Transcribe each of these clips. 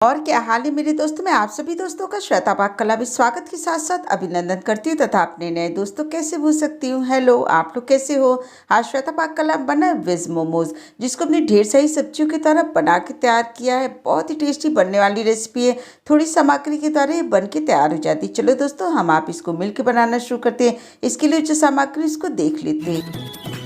और क्या हाल है मेरे दोस्तों। मैं आप सभी दोस्तों का श्वेता पाक कला में स्वागत के साथ साथ अभिनंदन करती हूँ तथा अपने नए दोस्तों कैसे भूल सकती हूँ। हेलो, आप लोग कैसे हो। आज श्वेता पाक कला बना वेज मोमोज, जिसको हमने ढेर सारी सब्जियों की तरह बना के तैयार किया है। बहुत ही टेस्टी बनने वाली रेसिपी है। थोड़ी सामग्री के द्वारा ये बन के तैयार हो जाती है। चलो दोस्तों, हम आप इसको मिलकर बनाना शुरू करते हैं। इसके लिए जो सामग्री इसको देख लेते हैं।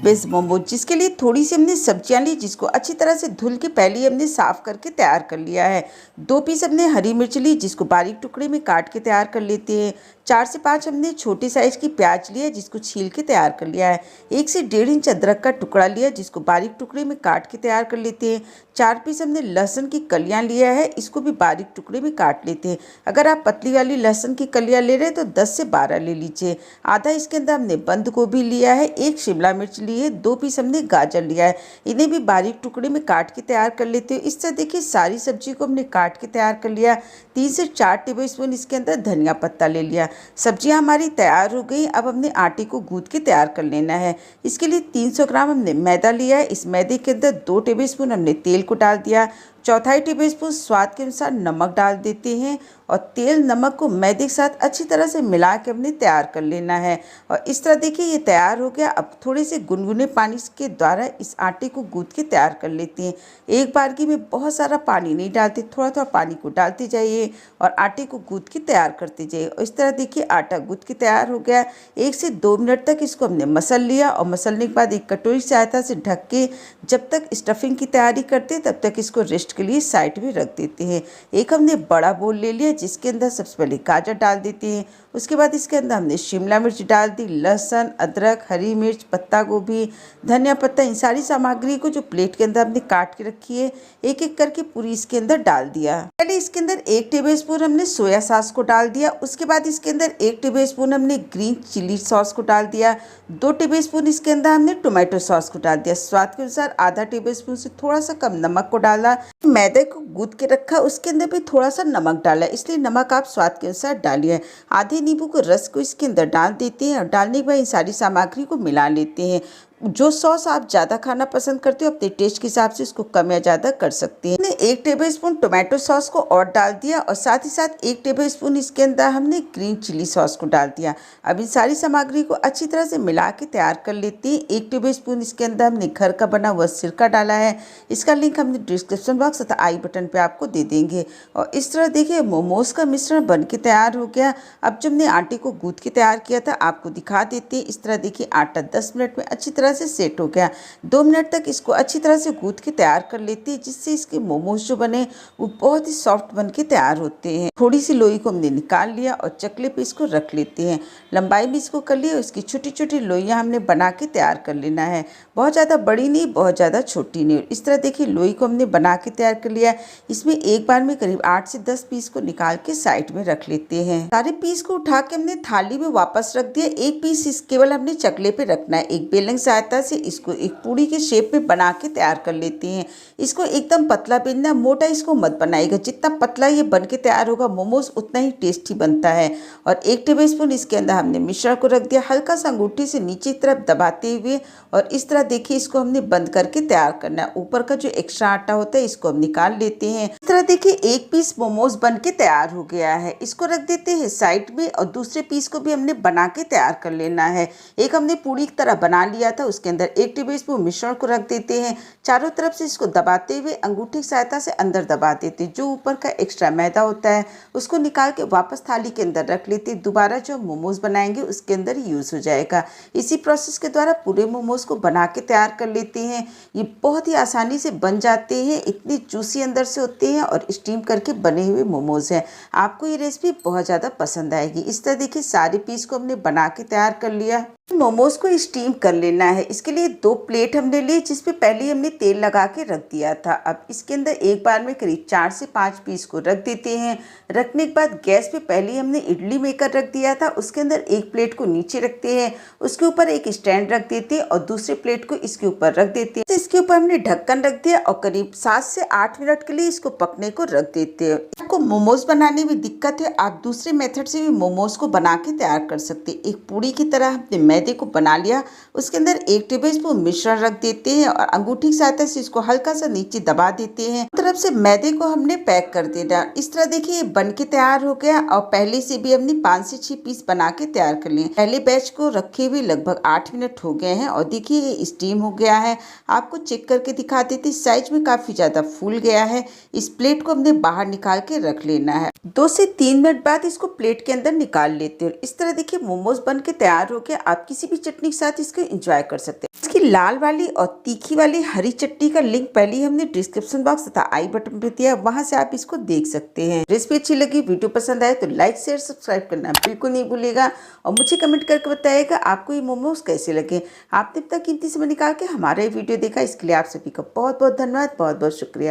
वेज मोमोज, जिसके लिए थोड़ी सी हमने सब्जियां ली, जिसको अच्छी तरह से धुल के पहले हमने साफ करके तैयार कर लिया है। 2 पीस हमने हरी मिर्च ली, जिसको बारीक टुकड़े में काट के तैयार कर लेते हैं। 4 से 5 हमने छोटे साइज की प्याज लिया, जिसको छील के तैयार कर लिया है। 1 से 1.5 इंच अदरक का टुकड़ा लिया, जिसको बारीक टुकड़े में काट के तैयार कर लेते हैं। 4 पीस हमने लहसुन की कलियां लिया है, इसको भी बारीक टुकड़े में काट लेते हैं। अगर आप पतली वाली लहसुन की कलियां ले रहे हैं तो 10 से 12 ले लीजिए। आधा इसके अंदर हमने बंद गोभी लिया है, 1 शिमला मिर्च ली है, 2 पीस हमने गाजर लिया है। इन्हें भी बारीक टुकड़े में काट के तैयार कर लेते हैं। इस तरह देखिए सारी सब्जी को हमने काट के तैयार कर लिया। 3 से 4 टेबलस्पून इसके अंदर धनिया पत्ता ले लिया। सब्जियां हमारी तैयार हो गई। अब हमने आटे को गूंथ के तैयार कर लेना है। इसके लिए 300 ग्राम हमने मैदा लिया है। इस मैदे के अंदर 2 टेबलस्पून हमने तेल को डाल दिया। 1/4 टेबलस्पून स्वाद के अनुसार नमक डाल देते हैं और तेल नमक को मैदे के साथ अच्छी तरह से मिला के हमने तैयार कर लेना है। और इस तरह देखिए ये तैयार हो गया। अब थोड़े से गुनगुने पानी के द्वारा इस आटे को गूंथ के तैयार कर लेते हैं। एक बारगी में बहुत सारा पानी नहीं डालते, थोड़ा थोड़ा पानी को डालते जाइए और आटे को गूंथ के तैयार करते जाइए। और इस तरह देखिए आटा गूंथ के तैयार हो गया। 1 से 2 मिनट तक इसको हमने मसल लिया और मसलने के बाद एक कटोरी सहायता से ढक के जब तक स्टफिंग की तैयारी करते हैं तब तक इसको रेस्ट के लिए साइड में रख देते हैं। एक हमने बड़ा बोल ले लिया, जिसके अंदर सबसे पहले गाजर डाल देते हैं। उसके बाद इसके अंदर हमने शिमला मिर्च डाल दी, लहसुन, अदरक, हरी मिर्च, पत्ता गोभी, धनिया पत्ता, इन सारी सामग्री को जो प्लेट के अंदर हमने काट के रखी है एक एक करके पूरी इसके अंदर डाल दिया। पहले इसके अंदर 1 टेबलस्पून हमने सोया सॉस को डाल दिया। उसके बाद इसके अंदर 1 टेबलस्पून हमने ग्रीन चिली सॉस को डाल दिया। 2 टेबलस्पून इसके अंदर हमने टोमेटो सॉस को डाल दिया। स्वाद के अनुसार आधा टेबलस्पून से थोड़ा सा कम नमक को डाला। मैदे को गूंथ के रखा, उसके अंदर भी थोड़ा सा नमक डाला, इसलिए नमक आप स्वाद के अनुसार डालिए। आधे नींबू को रस को इसके अंदर डाल देते हैं और डालने के बाद इन सारी सामग्री को मिला लेते हैं। जो सॉस आप ज़्यादा खाना पसंद करते हो अपने टेस्ट के हिसाब से इसको कम या ज़्यादा कर सकते हैं। हमने 1 टेबलस्पून टोमेटो सॉस को और डाल दिया और साथ ही साथ 1 टेबलस्पून इसके अंदर हमने ग्रीन चिली सॉस को डाल दिया। अब इन सारी सामग्री को अच्छी तरह से मिला के तैयार कर लेते हैं। 1 टेबलस्पून इसके अंदर हमने घर का बना हुआ सिरका डाला है। इसका लिंक हमने डिस्क्रिप्शन बॉक्स तथा आई बटन पर आपको दे देंगे। और इस तरह देखिए मोमोज का मिश्रण बन के तैयार हो गया। अब जब हमने आटे को गूंथ के तैयार किया था आपको दिखा देते हैं। इस तरह देखिए आटा 10 मिनट में अच्छी तरह से सेट हो गया। 2 मिनट तक इसको अच्छी तरह से गूंथ के तैयार कर लेते हैं, जिससे इसके मोमोज जो बने वो बहुत ही सॉफ्ट बन के तैयार होते हैं। थोड़ी सी लोई को हमने निकाल लिया और चकले पे इसको रख लेते हैं। लंबाई में इसको कर लिया। इसकी छोटी छोटी लोइयां हमने बना के तैयार कर लेना है। बहुत ज़्यादा बड़ी नहीं, बहुत ज़्यादा छोटी नहीं। इस तरह देखिए लोई को हमने बना के तैयार कर लिया। इसमें एक बार में करीब 8 से 10 पीस को निकाल के साइड में रख लेते हैं। सारे पीस को उठा के हमने थाली में वापस रख दिया। एक पीस इस केवल हमने चकले पे रखना है। एक बेलन की सहायता से इसको एक पूड़ी के शेप में बना के तैयार कर लेते हैं। इसको एकदम पतला बेलना, मोटा इसको मत बनाइएगा। जितना पतला ये बन के तैयार होगा मोमोज उतना ही टेस्टी बनता है। और 1 टेबलस्पून इसके अंदर हमने मिश्रण को रख दिया। हल्का सा अंगूठी से नीचे की तरफ दबाते हुए और इस तरह देखिए इसको हमने बंद करके तैयार करना है। ऊपर का जो एक्स्ट्रा आटा होता है इसको हम निकाल लेते हैं। इस तरह देखिए एक पीस मोमोज बन के तैयार हो गया है। इसको रख देते हैं साइड में और दूसरे पीस को भी हमने बना के तैयार कर लेना है। एक हमने पूरी की तरह बना लिया था, उसके अंदर 1 टेबलस्पून मिश्रण को रख देते हैं। चारों तरफ से इसको दबाते हुए अंगूठी की सहायता से अंदर दबा देते हैं। जो ऊपर का एक्स्ट्रा मैदा होता है उसको निकाल के वापस थाली के अंदर रख लेते हैं। दोबारा जो मोमोज बनाएंगे उसके अंदर यूज हो जाएगा। इसी प्रोसेस के द्वारा पूरे मोमोज को बना के तैयार कर लेते हैं। ये बहुत ही आसानी से बन जाते हैं, इतनी जूसी अंदर से होते हैं और स्टीम करके बने हुए मोमोज हैं। आपको ये रेसिपी बहुत ज़्यादा पसंद आएगी। इस तरह देखिए सारे पीस को हमने बना के तैयार कर लिया। मोमोज को स्टीम कर लेना है। इसके लिए 2 प्लेट हमने ली, जिसपे पहले हमने तेल लगा के रख दिया था। अब इसके अंदर एक बार में करीब 4 से 5 पीस को रख देते हैं। रखने के बाद गैस पे पहले हमने इडली मेकर रख दिया था, उसके अंदर एक प्लेट को नीचे रखते हैं, उसके ऊपर एक स्टैंड रख देते हैं और दूसरे प्लेट को इसके ऊपर रख देते हैं। इसके ऊपर हमने ढक्कन रख दिया और करीब 7 से 8 मिनट के लिए इसको पकने को रख देते हैं। आपको मोमोज बनाने में दिक्कत है, आप दूसरे मेथड से भी मोमोज को बना के तैयार कर सकते हैं। एक पूड़ी की तरह हमने मैदे को बना लिया, उसके अंदर 1 टेबलस्पून मिश्रण रख देते हैं और अंगूठी की सहायता से इसको हल्का सा नीचे दबा देते हैं। तरफ से मैदे को हमने पैक कर देना। इस तरह देखिए ये बन के तैयार हो गया और पहले से भी हमने 5 से 6 पीस बना के तैयार कर लिए। पहले बैच को रखे हुए लगभग 8 मिनट हो गए हैं और देखिए ये स्टीम हो गया है। आपको चेक करके दिखा देते, साइज में काफ़ी ज़्यादा फूल गया है। इस प्लेट को हमने बाहर निकाल के रख लेना है। 2 से 3 मिनट बाद इसको प्लेट के अंदर निकाल लेते हैं। इस तरह देखिए मोमोज बन के तैयार हो गया। आप किसी भी चटनी के साथ इसको एंजॉय कर सकते हैं। इसकी लाल वाली और तीखी वाली हरी चटनी का लिंक पहले ही हमने डिस्क्रिप्शन बॉक्स तथा आई बटन पे दिया, वहां से आप इसको देख सकते हैं। रेसिपी अच्छी लगी, वीडियो पसंद आए तो लाइक शेयर सब्सक्राइब करना बिल्कुल नहीं भूलिएगा और मुझे कमेंट करके बताइएगा आपको ये मोमोज कैसे लगे। आपने अब तक कीमती समय निकाल के हमारा ये वीडियो देखा, इसके लिए आप सभी का बहुत बहुत धन्यवाद, बहुत बहुत शुक्रिया।